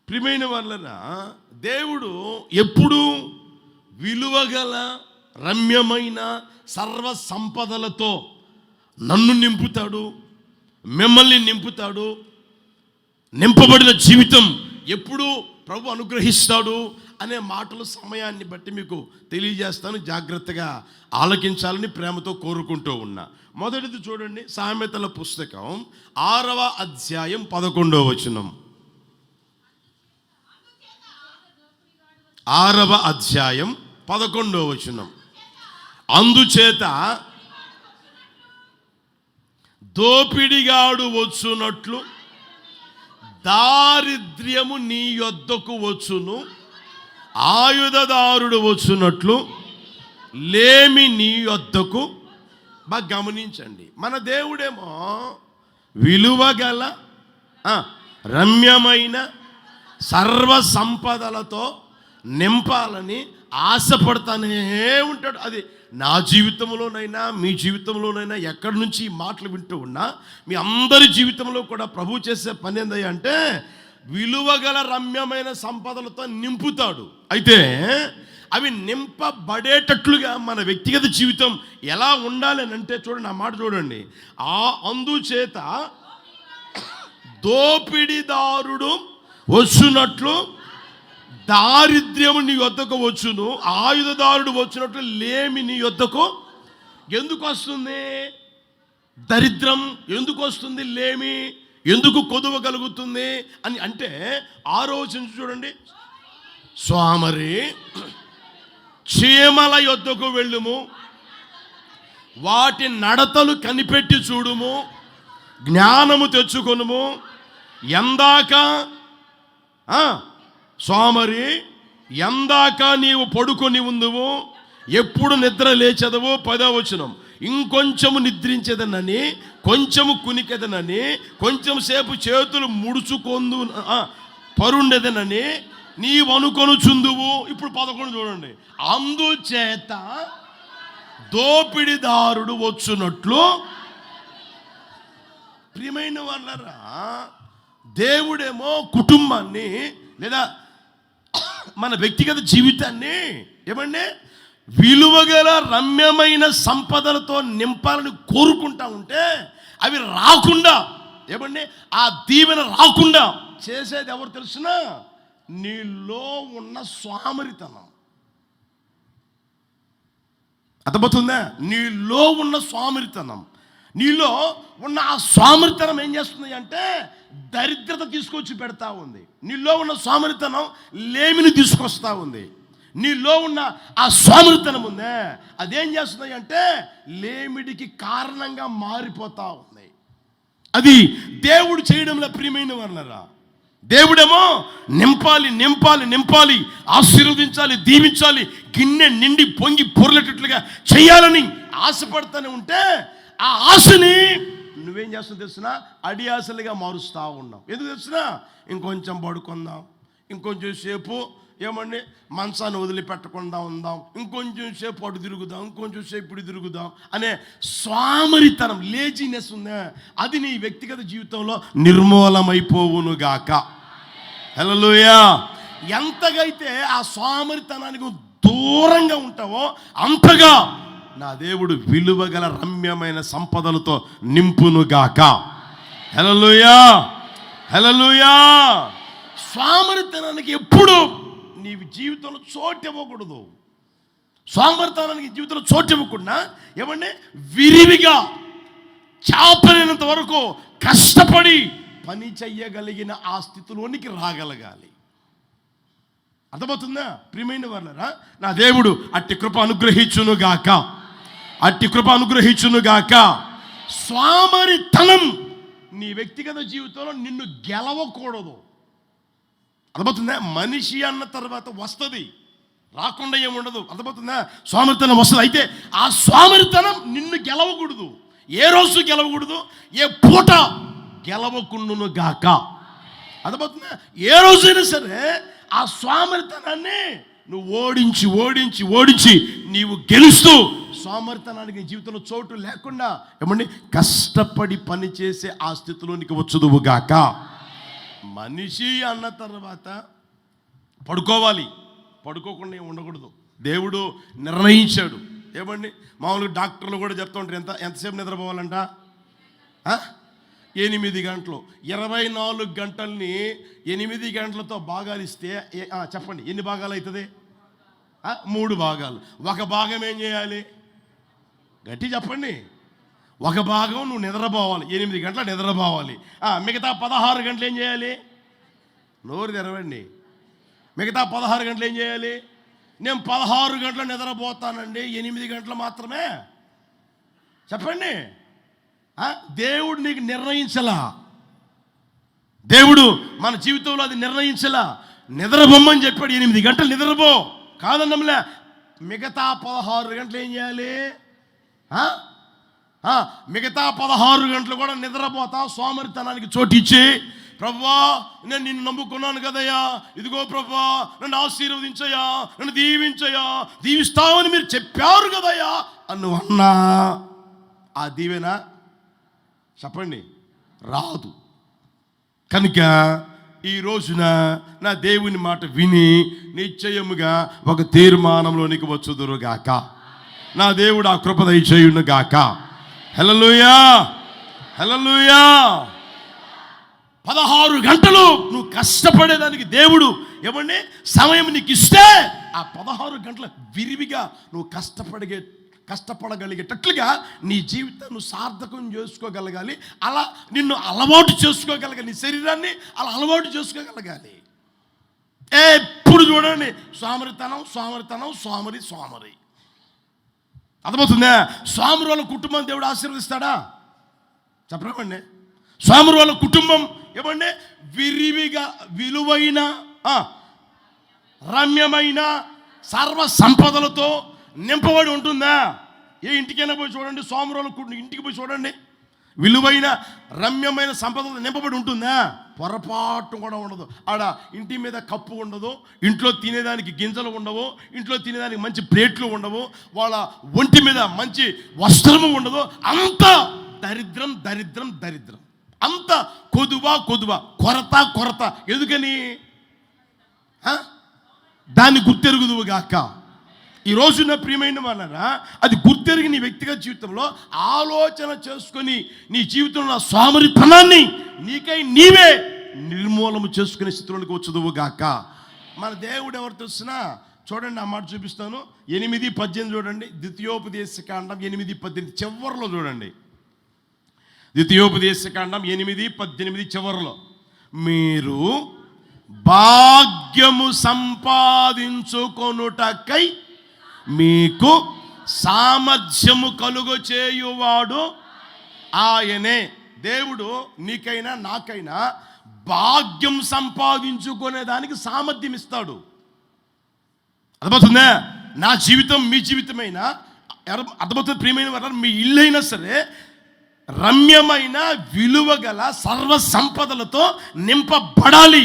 ప్రియమైన వాళ్ళరా, దేవుడు ఎప్పుడు విలువగల రమ్యమైన సర్వ సంపదలతో నన్ను నింపుతాడు, మిమ్మల్ని నింపుతాడు. నింపబడిన జీవితం ఎప్పుడు ప్రభు అనుగ్రహిస్తాడు అనే మాటలు సమయాన్ని బట్టి మీకు తెలియజేస్తాను. జాగ్రత్తగా ఆలకించాలని ప్రేమతో కోరుకుంటూ ఉన్నా. మొదటిది చూడండి, సామెతల పుస్తకం 6వ అధ్యాయం 11వ వచనం. 6వ అధ్యాయం 11వ వచనం. అందుచేత దోపిడిగాడు వచ్చునట్లు దారిద్ర్యము నీ యొద్దకు వచ్చును, ఆయుధదారుడు వచ్చునట్లు లేమి నీ యొద్దకు. బాగా గమనించండి, మన దేవుడేమో విలువగల రమ్యమైన సర్వ సంపదలతో నింపాలని ఆశపడతానే ఉంటాడు. అది నా జీవితంలోనైనా మీ జీవితంలోనైనా ఎక్కడి నుంచి ఈ మాటలు వింటూ ఉన్నా మీ అందరి జీవితంలో కూడా ప్రభు చేసే పని ఏందయ్యా అంటే విలువగల రమ్యమైన సంపదలతో నింపుతాడు. అయితే అవి నింపబడేటట్లుగా మన వ్యక్తిగత జీవితం ఎలా ఉండాలి అని అంటే చూడండి, ఆ మాట చూడండి. అందుచేత దోపిడిదారుడు వచ్చునట్లు దారిద్ర్యము నీ యొద్దకు వచ్చును, ఆయుధదారుడు వచ్చినట్లు లేమి నీ యొద్దకు. ఎందుకు వస్తుంది దరిద్రం? ఎందుకు వస్తుంది లేమి? ఎందుకు కొదువ కలుగుతుంది అని అంటే ఆలోచించి చూడండి. సోమరి చీమల యొద్దకు వెళ్ళుము, వాటి నడతలు కనిపెట్టి చూడుము, జ్ఞానము తెచ్చుకొనుము. ఎందాక సోమరి ఎందాక నీవు పడుకొని ఉందువు, ఎప్పుడు నిద్ర లేచెదవు. 10వ వచనం. ఇంకొంచెము నిద్రించేదనని, కొంచెము కునికెదనని, కొంచెం సేపు చేతులు ముడుచుకొందు పరుండెదనని నీవు అనుకొనుచుందువు. ఇప్పుడు 11 చూడండి. అందుచేత దోపిడిదారుడు వచ్చునట్లు. ప్రియమైన వాళ్ళరా, దేవుడేమో కుటుంబాన్ని లేదా మన వ్యక్తిగత జీవితాన్ని ఏమండి విలువగల రమ్యమైన సంపదలతో నింపాలని కోరుకుంటా ఉంటే అవి రాకుండా ఏమండి ఆ దీవెన రాకుండా చేసేది ఎవరు తెలుసునా? నీలో ఉన్న సోమరితనం. అర్థమవుతుందా? నీలో ఉన్న సోమరితనం, నీలో ఉన్న ఆ సోమరితనం ఏం చేస్తుంది అంటే దరిద్రత తీసుకొచ్చి పెడతా ఉంది. నీలో ఉన్న సోమరితనం లేమిని తీసుకొస్తా ఉంది. నీలో ఉన్న ఆ సోమరితనం ఉందే అదేం చేస్తుంది అంటే లేమిడికి కారణంగా మారిపోతా ఉంది. అది దేవుడు చేయడంలో ప్రియమైన వాళ్ళరా, దేవుడేమో నింపాలి నింపాలి నింపాలి, ఆశీర్వదించాలి, దీవించాలి, గిన్నె నిండి పొంగి పొర్లేటట్లుగా చేయాలని ఆశపడతానే ఉంటే ఆ ఆశని నువ్వేం చేస్తావు తెలుసునా? అడి ఆశలుగా మారుస్తూ ఉన్నావు. ఎందుకు తెలుసునా? ఇంకొంచెం పడుకుందాం, ఇంకొంచెం సేపు ఏమండి మంచాన్ని వదిలిపెట్టకుండా ఉందాం, ఇంకొంచెం సేపు అటు తిరుగుదాం, ఇంకొంచెం సేపు ఇటు తిరుగుదాం అనే సోమరితనం, లేజినెస్ ఉందా, అది నీ వ్యక్తిగత జీవితంలో నిర్మూలమైపోవునుగాక. హల్లెలూయా. ఎంతగైతే ఆ సోమరితనానికి దూరంగా ఉంటావో అంతగా నా దేవుడు విలువగల రమ్యమైన సంపదలతో నింపునుగాక. హల్లెలూయా హల్లెలూయా. సోమరితనానికి ఎప్పుడు నీ జీవితంలో చోటు ఇవ్వకూడదు. సోమరితనానికి జీవితంలో చోటు ఇవ్వకుండా ఏమంటే విరివిగా చాపలేనంత వరకు కష్టపడి పని చెయ్యగలిగిన ఆ స్థితిలోనికి రాగలగాలి. అర్థమవుతుందా? ప్రియమైన వాళ్ళరా, నా దేవుడు అట్టి కృప అనుగ్రహించునుగాక, అట్టి కృప అనుగ్రహించునుగాక. సోమరితనం నీ వ్యక్తిగత జీవితంలో నిన్ను గెలవకూడదు. అర్థమవుతుందా? మనిషి అన్న తర్వాత వస్తుంది, రాకుండా ఏముండదు. అర్థమవుతుందా? సోమరితనం వస్తుంది. అయితే ఆ సోమరితనం నిన్ను గెలవకూడదు. ఏ రోజు గెలవకూడదు, ఏ పూట గెలవకుండును గాక. అర్థమవుతుందా? ఏ రోజైనా సరే ఆ సోమరితనాన్ని నువ్వు ఓడించి ఓడించి ఓడించి నీవు గెలుస్తూ సోమరితనానికి జీవితంలో చోటు లేకుండా ఏమండి కష్టపడి పని చేసే ఆ స్థితిలోనికి వచ్చుదువుగాక. మనిషి అన్న తర్వాత పడుకోవాలి, పడుకోకుండా ఉండకూడదు. దేవుడు నిర్ణయించాడు. ఏమండి, మామూలుగా డాక్టర్లు కూడా చెప్తూ ఉంటారు ఎంతసేపు నిద్రపోవాలంట? 8 గంటలు. 24 గంటల్ని 8 గంటలతో భాగాలిస్తే చెప్పండి ఎన్ని భాగాలు అవుతుంది? 3 భాగాలు. ఒక భాగం ఏం చేయాలి? గట్టి చెప్పండి. ఒక భాగం నువ్వు నిద్రపోవాలి, 8 గంటలు నిద్రపోవాలి. మిగతా 16 గంటలు ఏం చేయాలి? నోరు తెరవండి. మిగతా 16 గంటలు ఏం చేయాలి? నేను 16 గంటలు నిద్రపోతానండి, 8 గంటలు మాత్రమే. చెప్పండి. దేవుడు నీకు నిర్ణయించలా. దేవుడు మన జీవితంలో అది నిర్ణయించలా. నిద్రపోమ్మని చెప్పాడు. 8 గంటలు నిద్రపో కాదన్నములే. మిగతా 16 గంటలు ఏం చేయాలి? మిగతా 16 గంటలు కూడా నిద్రపోతా సోమరితనానికి చోటిచ్చి, ప్రభువా నేను నిన్ను నమ్ముకున్నాను కదయ్యా, ఇదిగో ప్రభువా నన్ను ఆశీర్వదించయ్యా, నన్ను దీవించయ్యా, దీవిస్తావని మీరు చెప్పారు కదయ్యా అన్ను అన్నా ఆ దీవెన చెప్పండి రాదు. కనుక ఈ రోజున నా దేవుని మాట విని నిశ్చయముగా ఒక తీర్మానంలోనికి వచ్చుదురుగాక. నా దేవుడు ఆ కృప దయచేయును గాక. హల్లెలూయా, హల్లెలూయా. 16 గంటలు నువ్వు కష్టపడేదానికి దేవుడు ఏమండి సమయం నీకు ఇస్తే ఆ 16 గంటల విరివిగా నువ్వు కష్టపడగలిగేటట్లుగా నీ జీవితాన్ని సార్థకం చేసుకోగలగాలి. అలా నిన్ను అలవాటు చేసుకోగలగాలి. నీ శరీరాన్ని అలా అలవాటు చేసుకోగలగాలి. ఎప్పుడు చూడండి సోమరితనం సోమరితనం సోమరి సోమరి. అర్థమవుతుందా? సోమరి వాళ్ళ కుటుంబం దేవుడు ఆశీర్వదిస్తాడా? చెప్పరామండి. సోమరి వాళ్ళ కుటుంబం ఏమండి విరివిగా విలువైన రమ్యమైన సర్వ సంపదలతో నింపబడి ఉంటుందా? ఏ ఇంటికైనా పోయి చూడండి, సోమరుల ఇంటికి పోయి చూడండి, విలువైన రమ్యమైన సంపదలు నింపబడి ఉంటుందా? పొరపాటు కూడా ఉండదు. ఆడ ఇంటి మీద కప్పు ఉండదు, ఇంట్లో తినేదానికి గింజలు ఉండవు, ఇంట్లో తినేదానికి మంచి ప్లేట్లు ఉండవు, వాళ్ళ ఒంటి మీద మంచి వస్త్రము ఉండదు. అంత దరిద్రం దరిద్రం దరిద్రం, అంత కొదువ కొదువ, కొరత కొరత. ఎందుకని? దాన్ని గుర్తెరుగుదువుగాక. ఈ రోజు నా ప్రియమైన వాళ్ళరా, అది గుర్తెరిగి నీ వ్యక్తిగత జీవితంలో ఆలోచన చేసుకొని నీ జీవితంలో సోమరితనాన్ని నీకై నీవే నిర్మూలన చేసుకునే స్థితిలోకి వచ్చుదువుగాక. మన దేవుడు ఎవరు తెలుసునా? చూడండి, ఆ మాట చూపిస్తాను. 8:18 చూడండి. ద్వితీయోపదేశకాండం 8:18 చివరిలో చూడండి. ద్వితీయోపదేశకాండం 8:18 చివరిలో, మీరు భాగ్యము సంపాదించుకొనుటకై మీకు సామర్థ్యము కలుగు చేయువాడు ఆయనే. దేవుడు నీకైనా నాకైనా భాగ్యం సంపాదించుకునే దానికి సామర్థ్యం ఇస్తాడు. అర్థమవుతుందా? నా జీవితం మీ జీవితమైనా, అర్థమవుతుంది ప్రియమైన వారు, మీ ఇల్లైనా సరే రమ్యమైన విలువ గల సర్వ సంపదలతో నింపబడాలి.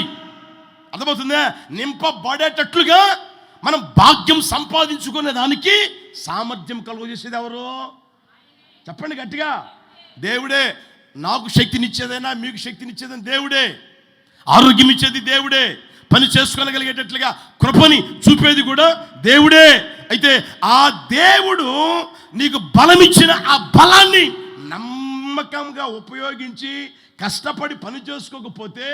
అర్థమవుతుందా? నింపబడేటట్లుగా మనం భాగ్యం సంపాదించుకునే దానికి సామర్థ్యం కలుగజేసేది ఎవరు? చెప్పండి గట్టిగా. దేవుడే. నాకు శక్తినిచ్చేదైనా మీకు శక్తినిచ్చేదని దేవుడే. ఆరోగ్యం ఇచ్చేది దేవుడే. పని చేసుకోగలిగేటట్లుగా కృపని చూపేది కూడా దేవుడే. అయితే ఆ దేవుడు నీకు బలమిచ్చిన ఆ బలాన్ని నమ్మకంగా ఉపయోగించి కష్టపడి పని చేసుకోకపోతే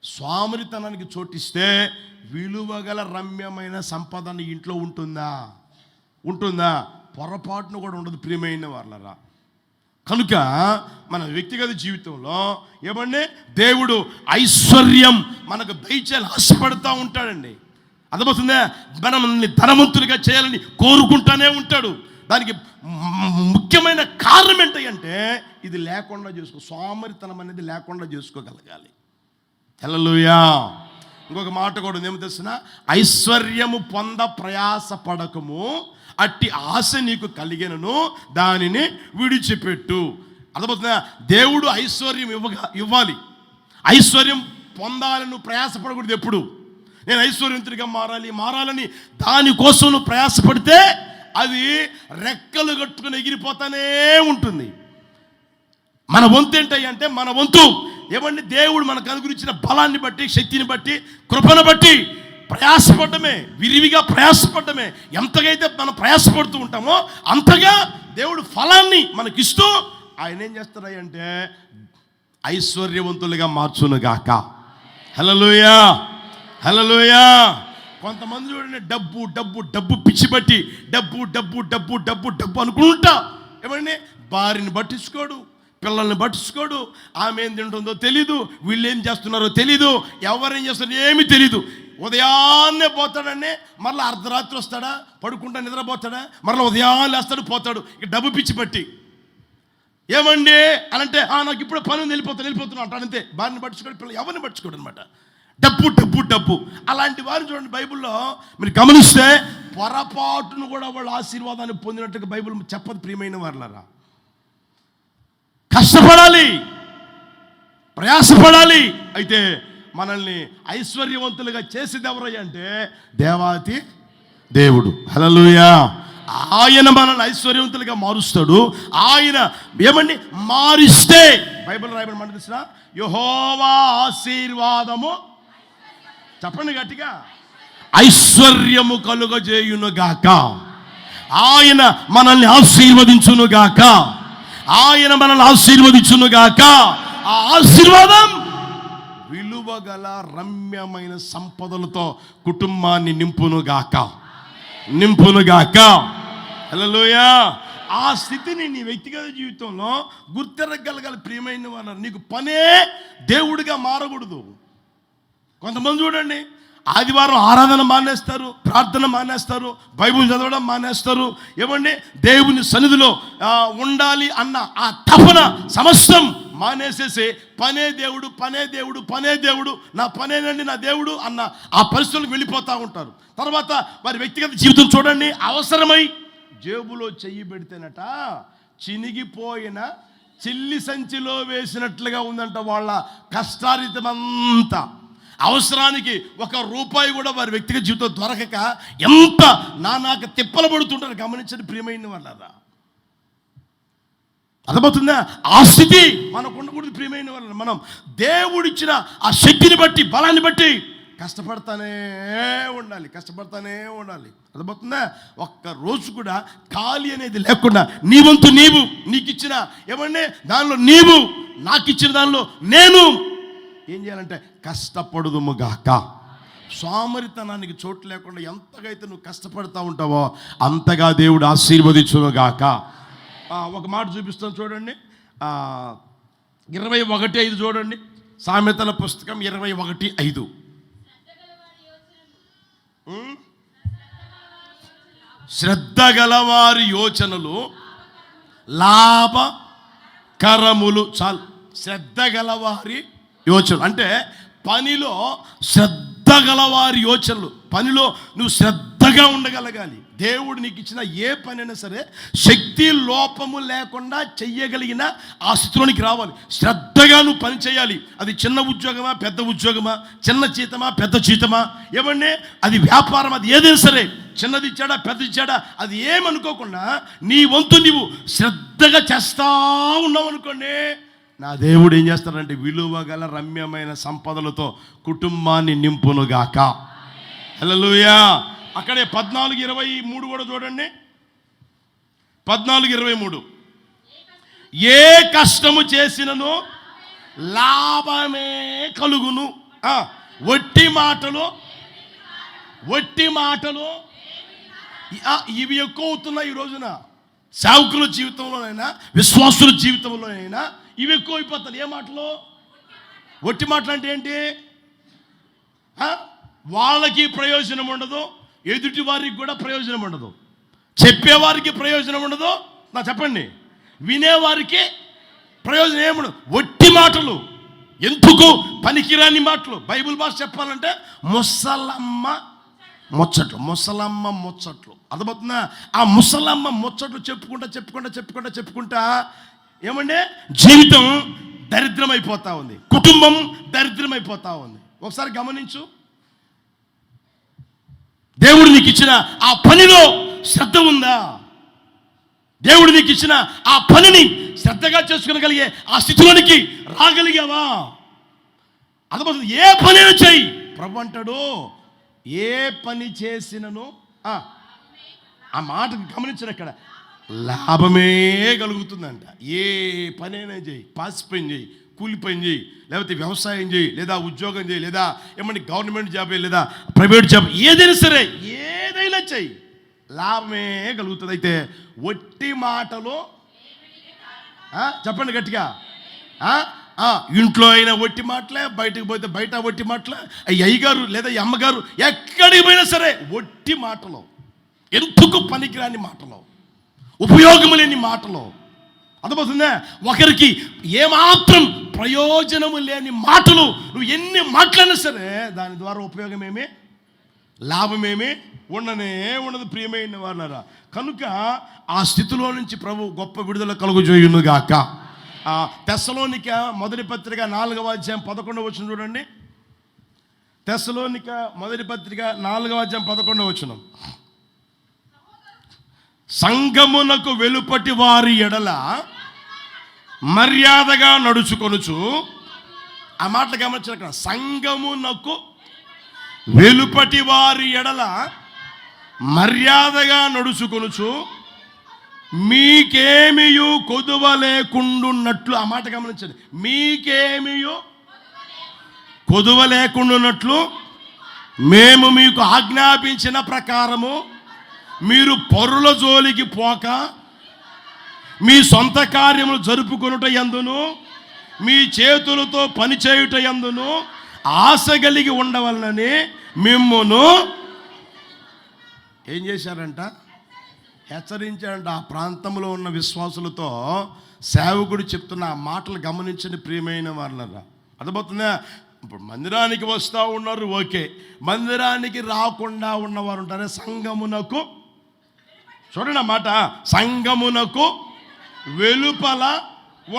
సోమరితనానికి చోటిస్తే విలువగల రమ్యమైన సంపద ఇంట్లో ఉంటుందా? ఉంటుందా? పొరపాటును కూడా ఉండదు ప్రియమైన వాళ్ళరా. కనుక మన వ్యక్తిగత జీవితంలో ఏమండి దేవుడు ఐశ్వర్యం మనకు దయచేయాలని ఆశపడుతూ ఉంటాడండి. అర్థమవుతుందా? మనల్ని ధనవంతులుగా చేయాలని కోరుకుంటానే ఉంటాడు. దానికి ముఖ్యమైన కారణం ఏంటంటే ఇది లేకుండా సోమరితనం అనేది లేకుండా చేసుకోగలగాలి. హల్లెలూయా. ఇంకొక మాట కూడా ఏమో తెలుసిన, ఐశ్వర్యము పొంద ప్రయాసపడకము, అట్టి ఆశ నీకు కలిగినను దానిని విడిచిపెట్టు. అర్థమవుతుందా? దేవుడు ఐశ్వర్యం ఇవ్వాలి. ఐశ్వర్యం పొందాలని నువ్వు ప్రయాసపడకూడదు. ఎప్పుడు నేను ఐశ్వర్యవంతుడిగా మారాలని దానికోసం నువ్వు ప్రయాసపడితే అది రెక్కలు కట్టుకుని ఎగిరిపోతానే ఉంటుంది. మన వంతు ఏంటంటే మన వంతు ఏమండి దేవుడు మనకు అనుగ్రహించిన బలాన్ని బట్టి, శక్తిని బట్టి, కృపను బట్టి ప్రయాసపడమే, విరివిగా ప్రయాసపడమే. ఎంతగైతే మనం ప్రయాసపడుతూ ఉంటామో అంతగా దేవుడు ఫలాన్ని మనకిస్తూ ఆయన ఏం చేస్తారంటే ఐశ్వర్యవంతులుగా మార్చునుగాక. హల్లెలూయా, హల్లెలూయా. కొంతమంది చూడండి, డబ్బు డబ్బు డబ్బు పిచ్చి బట్టి డబ్బు డబ్బు డబ్బు డబ్బు డబ్బు అనుకుంటా ఏమండి భార్యని పట్టించుకోడు, పిల్లల్ని పట్టించుకోడు, ఆమె ఏం తింటుందో తెలీదు, వీళ్ళు ఏం చేస్తున్నారో తెలీదు, ఎవరేం చేస్తున్నారో ఏమీ తెలీదు. ఉదయాన్నే పోతాడండి, మరలా అర్ధరాత్రి వస్తాడా, పడుకుంటా నిద్రపోతాడా, మరలా ఉదయాన్నే లేస్తాడు పోతాడు. ఇక డబ్బు పిచ్చి పట్టి ఏమండి అని అంటే నాకు ఇప్పుడు పని వెళ్ళిపోతున్నా అంటాడు. అంతే, భార్యని పట్టించుకోడు, పిల్లలు ఎవరిని పట్టించుకోడు అనమాట. డబ్బు డబ్బు డబ్బు. అలాంటి వారిని చూడండి బైబిల్లో మీరు గమనిస్తే పొరపాటును కూడా వాళ్ళు ఆశీర్వాదాన్ని పొందినట్టుగా బైబిల్ చెప్పదు. ప్రియమైన వారులారా, కష్టపడాలి, ప్రయాసపడాలి. అయితే మనల్ని ఐశ్వర్యవంతులుగా చేసేది ఎవరయ్యా అంటే దేవాతి దేవుడు. హల్లెలూయా. ఆయన మనల్ని ఐశ్వర్యవంతులుగా మారుస్తాడు. ఆయన ఏమండి మారిస్తే బైబిల్ రాయబడి మన తెలిసిన యెహోవా ఆశీర్వాదము, చెప్పండి గట్టిగా, ఐశ్వర్యము కలుగజేయునుగాక. ఆయన మనల్ని ఆశీర్వదించునుగాక, ఆయన మనల్ని ఆశీర్వదించునుగాక. ఆ ఆశీర్వాదం విలువగల రమ్యమైన సంపదలతో కుటుంబాన్ని నింపునుగాక, నింపునుగాక. హల్లెలూయా. ఆ స్థితిని నీ వ్యక్తిగత జీవితంలో గుర్తెరగలగాలి. ప్రియమైన వారు, నీకు పనే దేవుడిగా మారకూడదు. కొంతమంది చూడండి, ఆదివారం ఆరాధన మానేస్తారు, ప్రార్థన మానేస్తారు, బైబిల్ చదవడం మానేస్తారు. ఏమండి దేవుని సన్నిధిలో ఉండాలి అన్న ఆ తపన సమస్తం మానేసేసి పనే దేవుడు, పనే దేవుడు, పనే దేవుడు, నా పనేనండి నా దేవుడు అన్న ఆ పరిస్థితులకు వెళ్ళిపోతూ ఉంటారు. తర్వాత వారి వ్యక్తిగత జీవితం చూడండి, అవసరమై జేబులో చెయ్యి పెడితేనట చినిగిపోయిన చిల్లి సంచిలో వేసినట్లుగా ఉందంట వాళ్ళ కష్టార్జితమంతా. అవసరానికి ₹1 కూడా వారి వ్యక్తిగత జీవితం దొరకక ఎంత నానాక తిప్పలు పడుతుంటారు. గమనించండి ప్రియమైన వాళ్ళరా, అర్థమవుతుందా? ఆ స్థితి మనకు ఉండకూడదు. ప్రియమైన వాళ్ళ, మనం దేవుడిచ్చిన ఆ శక్తిని బట్టి, బలాన్ని బట్టి కష్టపడతానే ఉండాలి, కష్టపడతానే ఉండాలి. అర్థమవుతుందా? ఒక్క రోజు కూడా ఖాళీ అనేది లేకుండా నీ వంతు నీవు, నీకు ఇచ్చిన ఏమంటే దానిలో నీవు, నాకు ఇచ్చిన దానిలో నేను ఏం చేయాలంటే కష్టపడుదుముగాక. సోమరితనానికి చోటు లేకుండా ఎంతగా అయితే నువ్వు కష్టపడతా ఉంటావో అంతగా దేవుడు ఆశీర్వదించునుగాక. ఒక మాట చూపిస్తాను చూడండి, 21:5 చూడండి. సామెతల పుస్తకం 21:5. శ్రద్ధ గలవారి యోచనలు లాభకరములు. చాలు, శ్రద్ధ గలవారి యోచనలు అంటే పనిలో శ్రద్ధ గలవారి యోచనలు. పనిలో నువ్వు శ్రద్ధగా ఉండగలగాలి. దేవుడు నీకు ఇచ్చిన ఏ పనైనా సరే శక్తి లోపము లేకుండా చెయ్యగలిగిన ఆ స్థితిలోనికి రావాలి. శ్రద్ధగా నువ్వు పని చేయాలి. అది చిన్న ఉద్యోగమా, పెద్ద ఉద్యోగమా, చిన్న జీతమా, పెద్ద జీతమా, ఏమండి అది వ్యాపారం, అది ఏదైనా సరే, చిన్నది ఇచ్చాడా పెద్ద ఇచ్చాడా అది ఏమనుకోకుండా నీ వంతు నీవు శ్రద్ధగా చేస్తా ఉన్నావు అనుకోండి, నా దేవుడు ఏం చేస్తాడంటే విలువగల రమ్యమైన సంపదలతో కుటుంబాన్ని నింపునుగాక. హల్లెలూయా. అక్కడే 14:23 కూడా చూడండి. 14:23 ఏ కష్టము చేసినను లాభమే కలుగును. వట్టి మాటలు ఇవి ఎక్కువ అవుతున్నాయి ఈ రోజున. సేవకుల జీవితంలోనైనా విశ్వాసుల జీవితంలోనైనా ఇవి ఎక్కువ అయిపోతాయి. ఏ మాటలు? వట్టి మాటలు అంటే ఏంటి? వాళ్ళకి ప్రయోజనం ఉండదు, ఎదుటి వారికి కూడా ప్రయోజనం ఉండదు, చెప్పేవారికి ప్రయోజనం ఉండదు, నా చెప్పండి, వినేవారికి ప్రయోజనం ఏముండదు. వట్టి మాటలు, ఎందుకు పనికిరాని మాటలు. బైబిల్ భాష చెప్పాలంటే ముసలమ్మ ముచ్చట్లు. అర్థమవుతుందా? ఆ ముసలమ్మ ముచ్చట్లు చెప్పుకుంటా ఏమంటే జీవితం దరిద్రమైపోతా ఉంది, కుటుంబం దరిద్రమైపోతా ఉంది. ఒకసారి గమనించు, దేవుడు నీకు ఇచ్చిన ఆ పనిలో శ్రద్ధ ఉందా? దేవుడు నీకు ఇచ్చిన ఆ పనిని శ్రద్ధగా చేసుకునగలిగే ఆ స్థితిలోనికి రాగలిగావా? అర్థమవుతుంది. ఏ పనైనా చెయ్యి. ప్రభు అంటాడు, ఏ పని చేసినను ఆ మాట గమనించరు అక్కడ, లాభమే కలుగుతుందంట. ఏ పనైనా చేయి, పాసి పని చేయి, కూలి పని చేయి, లేకపోతే వ్యవసాయం చేయి, లేదా ఉద్యోగం చేయి, లేదా ఏమంటే గవర్నమెంట్ జాబ్, లేదా ప్రైవేట్ జాబ్, ఏదైనా సరే ఏదైనా చెయ్యి, లాభమే కలుగుతుంది. అయితే ఒట్టి మాటలు చెప్పండి గట్టిగా, ఇంట్లో అయినా ఒట్టి మాటలే, బయటకు పోతే బయట ఒట్టి మాటలే, అయ్యగారు లేదా అమ్మగారు ఎక్కడికి పోయినా సరే ఒట్టి మాటలు, ఎందుకు పనికిరాని మాటలు, ఉపయోగం లేని మాటలు. అర్థమవుతుందా? ఒకరికి ఏమాత్రం ప్రయోజనము లేని మాటలు నువ్వు ఎన్ని మాట్లాడినా సరే దాని ద్వారా ఉపయోగమేమి, లాభమేమి ఉండదు. ప్రియమైన వారులారా, కనుక ఆ స్థితిలో నుంచి ప్రభు గొప్ప విడుదల కలుగజేయునుగాక. తెస్సలోనిక మొదటి పత్రిక 4వ అధ్యాయం 11వ వచనం చూడండి. తెస్సలోనిక మొదటి పత్రిక 4వ అధ్యాయం 11వ వచనం. సంఘమునకు వెలుపటి వారి ఎడల మర్యాదగా నడుచుకొనుచు, ఆ మాటలు గమనించారు అక్కడ. సంఘమునకు వెలుపటి వారి ఎడల మర్యాదగా నడుచుకొనుచు మీకేమియు కొదువ లేకుండున్నట్లు, ఆ మాట గమనించండి. మీకేమియు కొదువ లేకుండున్నట్లు మేము మీకు ఆజ్ఞాపించిన ప్రకారము మీరు పరుల జోలికి పోక మీ సొంత కార్యములు జరుపుకొనుట యందును మీ చేతులతో పని చేయుట యందును ఆశ కలిగి ఉండవలనని మిమ్మును ఏం చేశారంట? హెచ్చరించారంట. ఆ ప్రాంతంలో ఉన్న విశ్వాసులతో సేవకుడు చెప్తున్న ఆ మాటలు గమనించండి ప్రియమైన వాళ్ళరా. అర్థమవుతుందా? ఇప్పుడు మందిరానికి వస్తూ ఉన్నారు, ఓకే. మందిరానికి రాకుండా ఉన్నవారు ఉంటారే, సంఘమునకు, చూడండి ఆ మాట, సంఘమునకు వెలుపల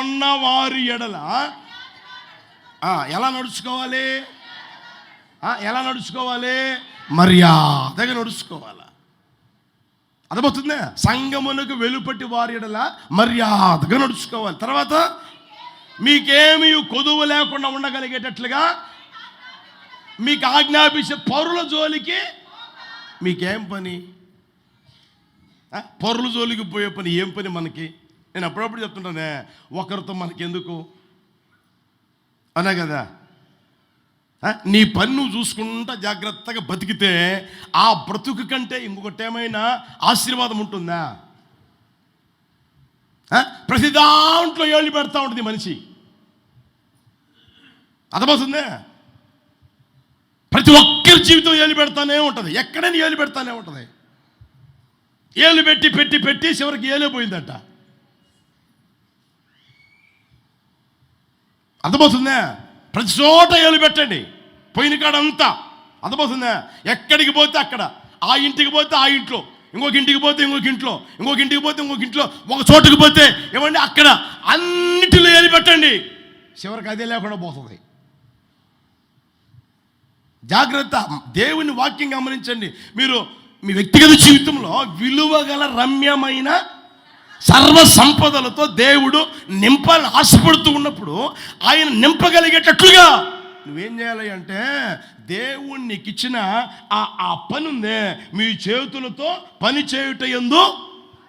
ఉన్నవారి ఎడల ఎలా నడుచుకోవాలి? ఎలా నడుచుకోవాలి? మర్యాదగా నడుచుకోవాలి. అర్థమవుతుందా? సంఘమునకు వెలుపటి వారి ఎడల మర్యాదగా నడుచుకోవాలి. తర్వాత మీకేమీ కొదువు లేకుండా ఉండగలిగేటట్లుగా మీకు ఆజ్ఞాపించే పరుల జోలికి మీకేం పని? పరుల జోలికి పోయే పని ఏం పని మనకి? నేను అప్పుడప్పుడు చెప్తుంటానే, ఒకరితో మనకెందుకు అనే కదా. నీ పని నువ్వు చూసుకుంటా జాగ్రత్తగా బతికితే ఆ బ్రతుకు కంటే ఇంకొకటి ఏమైనా ఆశీర్వాదం ఉంటుందా? ప్రతి దాంట్లో ఏళ్ళు పెడతా ఉంటుంది మనిషి. అర్థమవుతుందే? ప్రతి ఒక్కరి జీవితం ఏళ్ళు పెడతానే ఉంటుంది, ఎక్కడైనా ఏళ్ళు పెడతానే ఉంటుంది. ఏళ్ళు పెట్టి పెట్టి పెట్టి చివరికి ఏలే పోయిందట. అర్థమవుతుందా? ప్రతి చోట ఏలు పెట్టండి, పోయిన కాడంతా. అర్థమవుతుందా? ఎక్కడికి పోతే అక్కడ, ఆ ఇంటికి పోతే ఆ ఇంట్లో, ఇంకొక ఇంటికి పోతే ఇంకొక ఇంట్లో, ఇంకొక ఇంటికి పోతే ఇంకొక ఇంట్లో, ఒక చోటుకి పోతే ఏమండి అక్కడ అన్నిటిలో ఏలు పెట్టండి, చివరికి అదే లేకుండా పోతుంది. జాగ్రత్త. దేవుని వాక్యం గమనించండి. మీరు మీ వ్యక్తిగత జీవితంలో విలువగల రమ్యమైన సర్వ సంపదలతో దేవుడు నింపాలని ఆశపడుతూ ఉన్నప్పుడు ఆయన నింపగలిగేటట్లుగా నువ్వేం చేయాలి అంటే, దేవుడు నీకు ఇచ్చిన ఆ పని ఉందే, మీ చేతులతో పని చేయుట యందు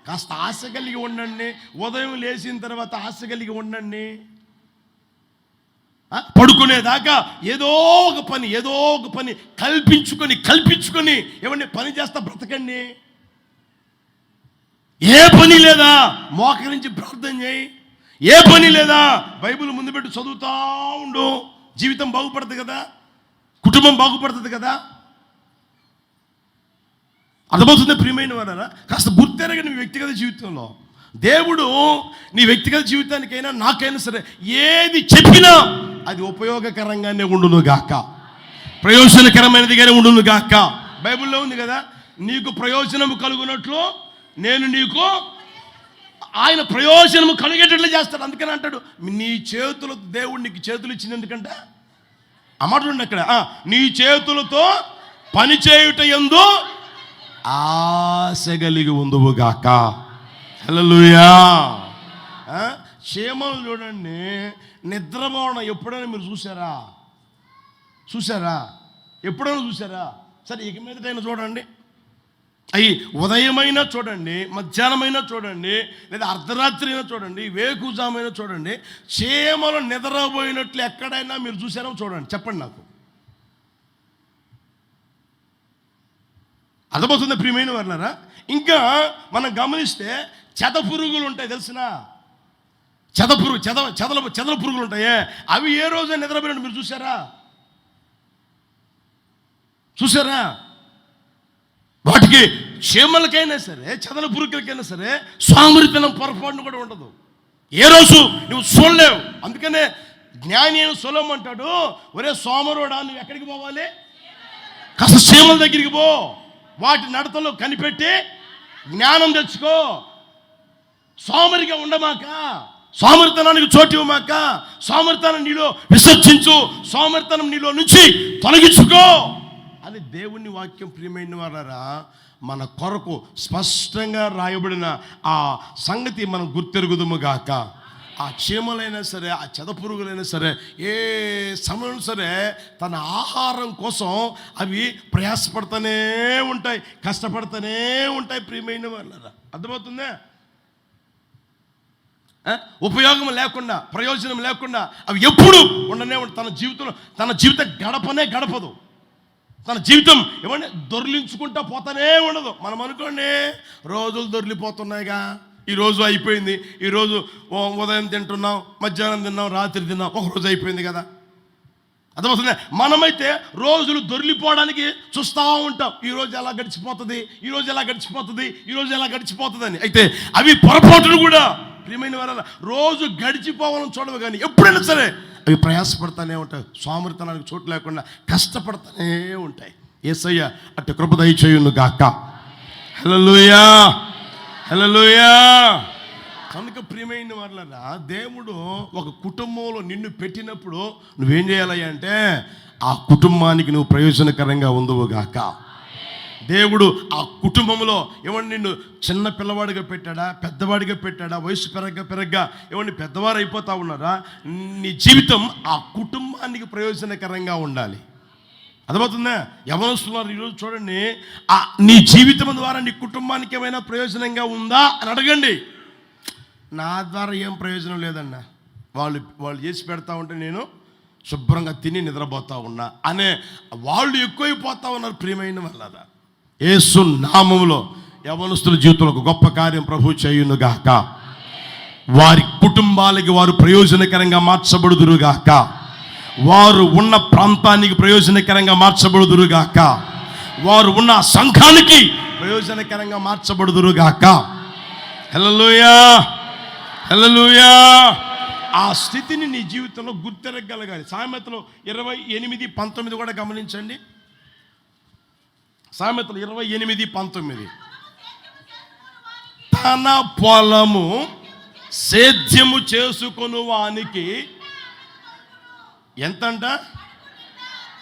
కాస్త ఆశ కలిగి ఉండండి. ఉదయం లేచిన తర్వాత ఆశ కలిగి ఉండండి. పడుకునేదాకా ఏదో ఒక పని కల్పించుకొని ఏమండి పని చేస్తా బ్రతకండి. ఏ పని లేదా మోకరించి ప్రార్థన చేయి. ఏ పని లేదా బైబిల్ ముందు పెట్టి చదువుతా ఉండు. జీవితం బాగుపడుతుంది కదా, కుటుంబం బాగుపడుతుంది కదా. అర్థమవుతుంది ప్రియమైన వారా? కాస్త గుర్తెరగ నీ వ్యక్తిగత జీవితంలో దేవుడు నీ వ్యక్తిగత జీవితానికైనా నాకైనా సరే ఏది చెప్పినా అది ఉపయోగకరంగానే ఉండును గాక, ప్రయోజనకరమైనదిగానే ఉండును గాక. బైబిల్లో ఉంది కదా, నీకు ప్రయోజనము కలుగునట్లు నేను నీకు, ఆయన ప్రయోజనము కలిగేటట్లు చేస్తాడు. అందుకని అంటాడు, నీ చేతులు, దేవుడు నీకు చేతులు ఇచ్చింది ఎందుకంటే, అన్నమాట ఉండి అక్కడ, నీ చేతులతో పని చేయుట యందు ఆశ కలిగి ఉందువు గాక. హల్లెలూయా. క్షేమం చూడండి, నిద్రపోవడం ఎప్పుడైనా మీరు చూసారా? చూసారా? ఎప్పుడైనా చూసారా? సరే, ఇక మీదటైనా చూడండి. అవి ఉదయమైనా చూడండి, మధ్యాహ్నమైనా చూడండి, లేదా అర్ధరాత్రి అయినా చూడండి, వేకుజామైనా చూడండి, చీమలు నిద్రపోయినట్లు ఎక్కడైనా మీరు చూసారో చూడండి. చెప్పండి నాకు. అర్థమవుతుంది ప్రియమైన వాళ్ళారా? ఇంకా మనం గమనిస్తే చెద పురుగులు ఉంటాయి, తెలిసిన చెదల పురుగులు ఉంటాయే, అవి ఏ రోజు నిద్రపోయినట్టు మీరు చూసారా? వాటికి చీమలకైనా సరే, చెదల పురుగులకైనా సరే సోమరితనం పొరపాటును కూడా ఉండదు. ఏ రోజు నువ్వు చూడలేవు. అందుకనే జ్ఞాని అయిన సొలొమోను అంటాడు, ఒరే సోమరుడా, నువ్వు ఎక్కడికి పోవాలి? కాస్త చీమల దగ్గరికి పో, వాటి నడతలో కనిపెట్టి జ్ఞానం తెచ్చుకో. సోమరిగా ఉండమాక, సోమరితనానికి చోటు ఇవ్వమాక, సోమరితనం నీలో విసర్జించు, సోమరితనం నీలో నుంచి తొలగించుకో అని దేవుని వాక్యం ప్రియమైన వారారా మన కొరకు స్పష్టంగా రాయబడిన ఆ సంగతి మనం గుర్తెరుగుదుముగాక. ఆ చీమలైనా సరే, ఆ చెదపురుగులైనా సరే, ఏ సమయం సరే తన ఆహారం కోసం అవి ప్రయాసపడుతూనే ఉంటాయి, కష్టపడుతూనే ఉంటాయి ప్రియమైన వాళ్ళరా. అర్థమవుతుందా? ఉపయోగం లేకుండా, ప్రయోజనం లేకుండా అవి ఎప్పుడు ఉండనే ఉంటాయి. తన జీవితం గడపనే గడపదు. తన జీవితం ఏమంటే దొర్లించుకుంటా పోతానే ఉండదు. మనం అనుకోండి, రోజులు దొర్లిపోతున్నాయిగా, ఈరోజు అయిపోయింది, ఈరోజు ఉదయం తింటున్నాం, మధ్యాహ్నం తిన్నాం, రాత్రి తిన్నాం, ఒక రోజు అయిపోయింది కదా. అర్థమవుతుంది? మనమైతే రోజులు దొర్లిపోవడానికి చూస్తూ ఉంటాం. ఈరోజు ఎలా గడిచిపోతుంది, ఈరోజు ఎలా గడిచిపోతుంది, ఈరోజు ఎలా గడిచిపోతుంది అని. అయితే అవి పొరపాటును కూడా ప్రియమైన వారు రోజు గడిచిపోవాలని చూడవు, కానీ ఎప్పుడైనా సరే అవి ప్రయాసపడతానే ఉంటాయి. సోమరితనానికి చోటు లేకుండా కష్టపడతానే ఉంటాయి. యేసయ్య అట్టి కృప దయచేయును గాక. హల్లెలూయా, హల్లెలూయా. కనుక ప్రియమైన వాళ్ళరా, దేవుడు ఒక కుటుంబంలో నిన్ను పెట్టినప్పుడు నువ్వేం చేయాలి అంటే ఆ కుటుంబానికి నువ్వు ప్రయోజనకరంగా ఉందువు గాక. దేవుడు ఆ కుటుంబంలో ఏమన్నా నిన్ను చిన్న పిల్లవాడిగా పెట్టాడా, పెద్దవాడిగా పెట్టాడా, వయసు పెరగ్గా ఏమన్నా పెద్దవారు అయిపోతా ఉన్నారా? నీ జీవితం ఆ కుటుంబానికి ప్రయోజనకరంగా ఉండాలి. అర్థమవుతుందా? యవనస్తున్నారు ఈరోజు చూడండి, నీ జీవితం ద్వారా నీ కుటుంబానికి ఏమైనా ప్రయోజనంగా ఉందా అని అడగండి. నా ద్వారా ఏం ప్రయోజనం లేదన్నా, వాళ్ళు చేసి పెడతా ఉంటే నేను శుభ్రంగా తిని నిద్రపోతా ఉన్నా అనే వాళ్ళు ఎక్కువైపోతా ఉన్నారు ప్రియమైన వాళ్ళదా. యేసు నామములో యవనస్తుల జీవితంలో ఒక గొప్ప కార్యం ప్రభు చేయునుగాక. వారి కుటుంబాలకి వారు ప్రయోజనకరంగా మార్చబడుదురుగాక. వారు ఉన్న ప్రాంతానికి ప్రయోజనకరంగా మార్చబడుదురుగాక. వారు ఉన్న సంఘానికి ప్రయోజనకరంగా మార్చబడుదురుగాక. హల్లెలూయా, హల్లెలూయా. ఆ స్థితిని నీ జీవితంలో గుర్తెరగలగాలి. సామెతలు 28:19 కూడా గమనించండి. సామెతలు 28:19 తన పొలము సేద్యము చేసుకొను వానికి ఎంతంట?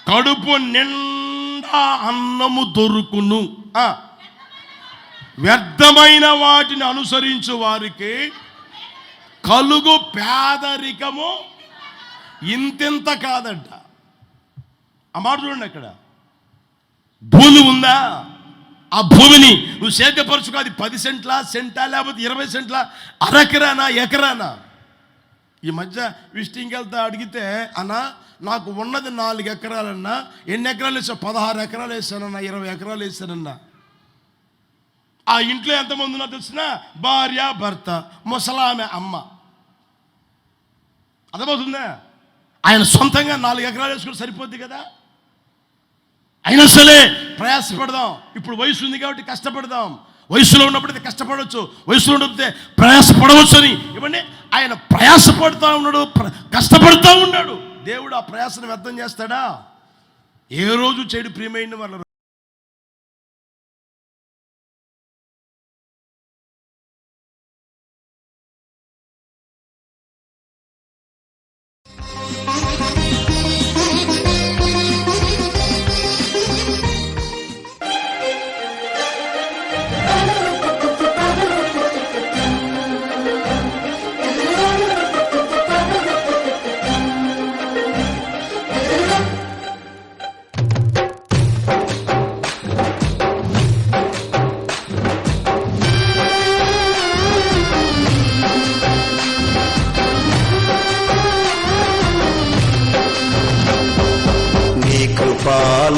కడుపు నిండా అన్నము దొరుకును. వ్యర్థమైన వాటిని అనుసరించు వారికి కలుగు పేదరికము ఇంతింత కాదంట. ఆ మాట చూడండి. అక్కడ భూమి ఉందా? ఆ భూమిని నువ్వు సేద్యపరచుకో. అది 10 సెంటా లేకపోతే 20 సెంట్ల, అరెకరానా, ఎకరానా? ఈ మధ్య విజిటింగ్కి వెళ్తా అడిగితే, అన్నా నాకు ఉన్నది 4 ఎకరాలన్నా. ఎన్ని ఎకరాలు వేసావు? 16 ఎకరాలు వేసానన్నా, 20 ఎకరాలు వేసానన్నా. ఆ ఇంట్లో ఎంతమంది ఉన్నా తెలిసిన? భార్య, భర్త, ముసలామె, అమ్మ. అర్థమవుతుందా? ఆయన సొంతంగా 4 ఎకరాలు వేసుకుని సరిపోద్ది కదా. అయినా సరే ప్రయాసపడదాం. ఇప్పుడు వయసు ఉంది కాబట్టి కష్టపడదాం. వయసులో ఉన్నప్పుడైతే కష్టపడవచ్చు, వయసులో ఉన్నప్పుడైతే ప్రయాసపడవచ్చు అని ఇవ్వండి. ఆయన ప్రయాసపడుతూ ఉన్నాడు, కష్టపడుతూ ఉన్నాడు. దేవుడు ఆ ప్రయాసను వ్యర్థం చేస్తాడా? ఏ రోజు చెడు ప్రియమైన వాళ్ళ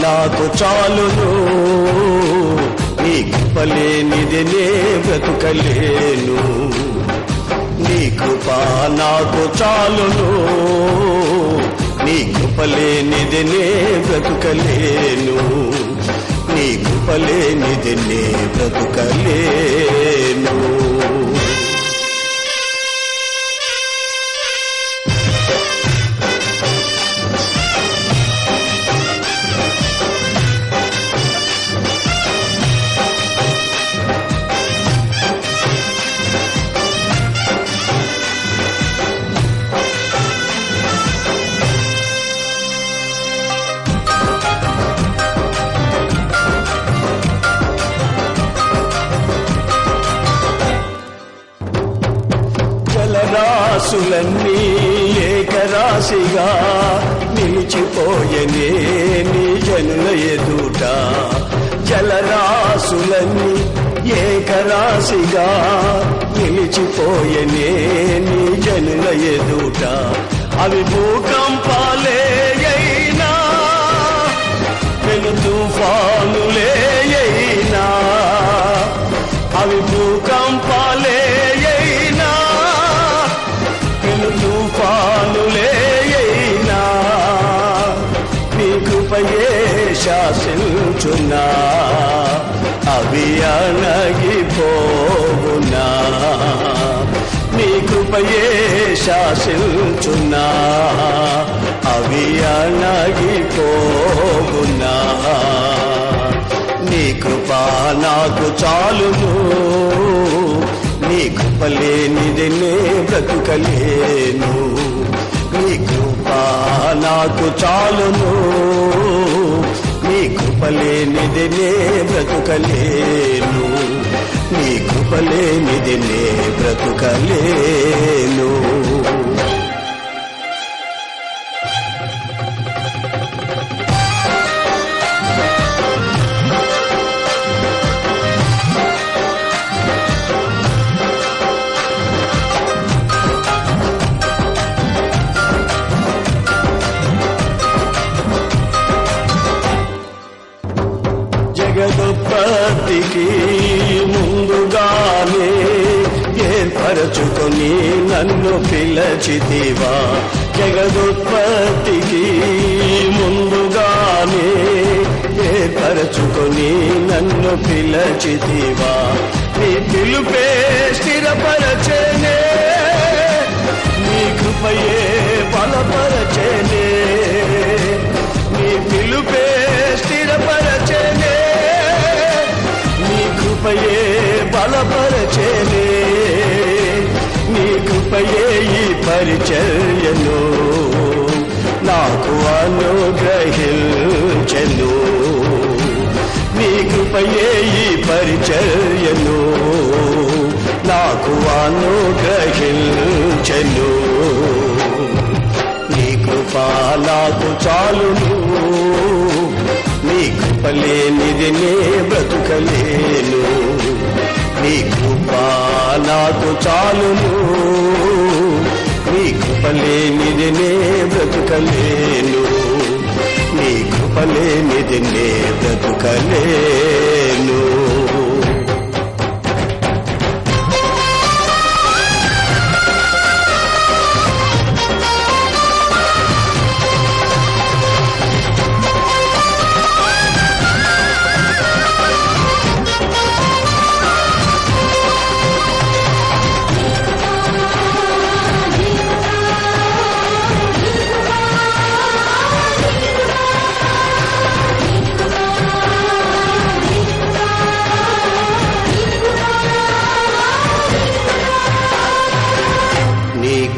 నాకు చాలును, నీ కృప లేనిది నే బ్రతుకలేను. నీ కృప నాకు చాలును, నీ కృప లేనిది నే బ్రతుకలేను. నీ కృప లేనిది నే బ్రతుకలేను. జలరాశులన్నీ ఏకరాశిగా నిలిచిపోయనే నీ జనుల ఎదుట. జలరాశులన్నీ ఏకరాశిగా నిలిచిపోయనే నీ జనుల ఎదుట. అవి భూకంపాలే అయినా, పెను తుఫానులే అయినా, అవి భూకంపాలే అయినా, పెను తుఫానులే అయినా, నీ కృపయే శాసించునా, అవి అణగిపోవునా. నీ కృపయే శాసించునా, అవి అణగిపోవునా. నీ కృప నాకు చాలును, నీ కృప లేనిది నే బ్రతుకలేను. నీ కృప నాకు చాలును, నీ కృప లేనిది నే బ్రతుకలేను. నీ కృప లేనిది నే బ్రతుకలేను. జగదుత్పత్తికి ముందుగానే ఏర్పరచుకొని నన్ను పిలచితివా. జగదుత్పత్తికి ముందుగానే ఏర్పరచుకొని నన్ను పిలచితివా. నీ పిలుపే స్థిరపరచనే, నీ కృపయే బలపరచనే. నీ పిలుపే స్థిరపరచనే, నీ కృపయే బలపరచనే. నీ కృపయే ఈ పరిచర్యను నాకు అనుగ్రహించెను. నీ కృపయే ఈ పరిచర్యను నాకు అనుగ్రహించెను. నీ కృప నాకు చాలును, నీ కృప లేనిది నే బ్రతుకలేను. నీ కృప నాకు చాలును, నీ కృప లేనిది నే బ్రతుకలేను. నీ కృప లేనిది నే బ్రతుకలేను.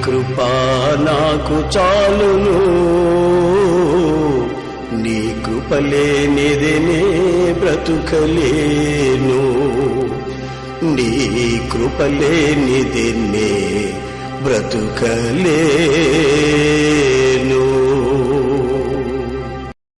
కృప నాకు చాలును, నీ కృప లేనిది నే బ్రతుకలేను. నీ కృప లేనిది నే బ్రతుకలేను.